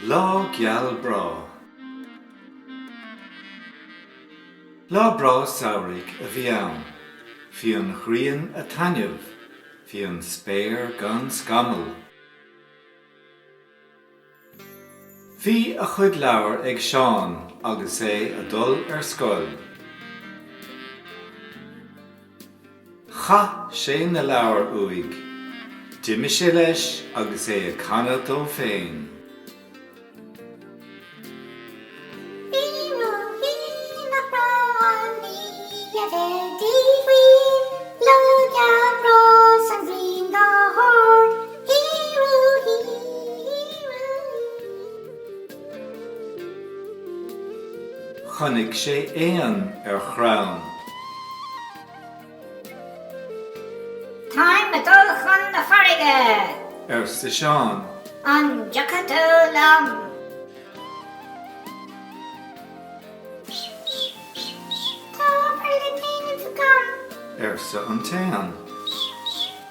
Geal Breá. Lá brá samhraigh a bhí ann, bhí an chrian a tainneamh, bhí an spéir gan scamal. Bhí a chud leabhar ag Seán agus é a dul ar scoil. Cha sé na leabhar uaig, d'imigh sé leis agus é a canna dó féin. Chonaic sé éan ar chrán. Táim a dul chun na farige Ar sa Seán. an jacató lam. Tá parla céanamh a gam. Ar sa an tean.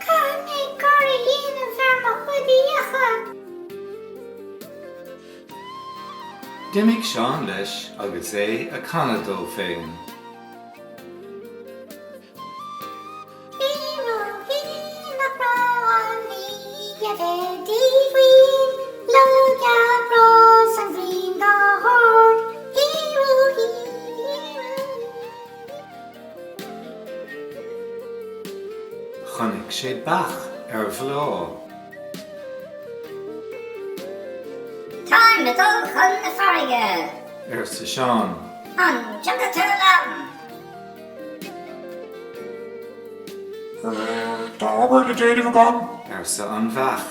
Can é gar a dhéanamh ar mo buíochas. D'imigh Seán leis agus é a canna dó féin. Chonaic sé bach ar bhlá. Táim a dul chun na farige Ar sa Seán. an jacató lam. Tá obair na déanamh a gam. Ar sa an bheach.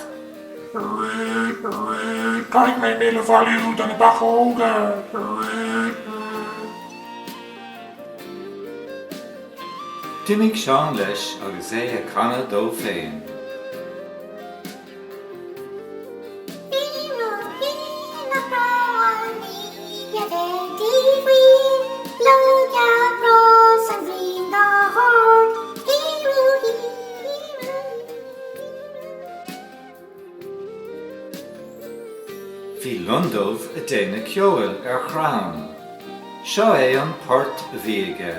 Caiig mé Míle bhailiú don na bach óga. D'imigh Seán leis agus é a canna dó féin. Bhí Lundómh a déanamh ceoil ar chrán. Seo é an port a bhí aige.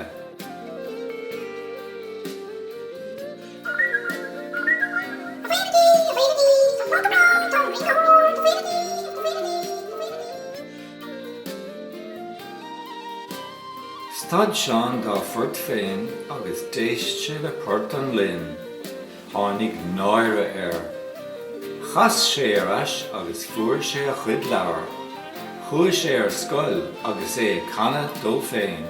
Stad Seán dá fort féin agus d'éist sé le port an linn. Tháinig náire air. Chas sé ar ais agus fuair sé a chud leabhar. Chuaigh sé ar scoil agus é a canna dó féin.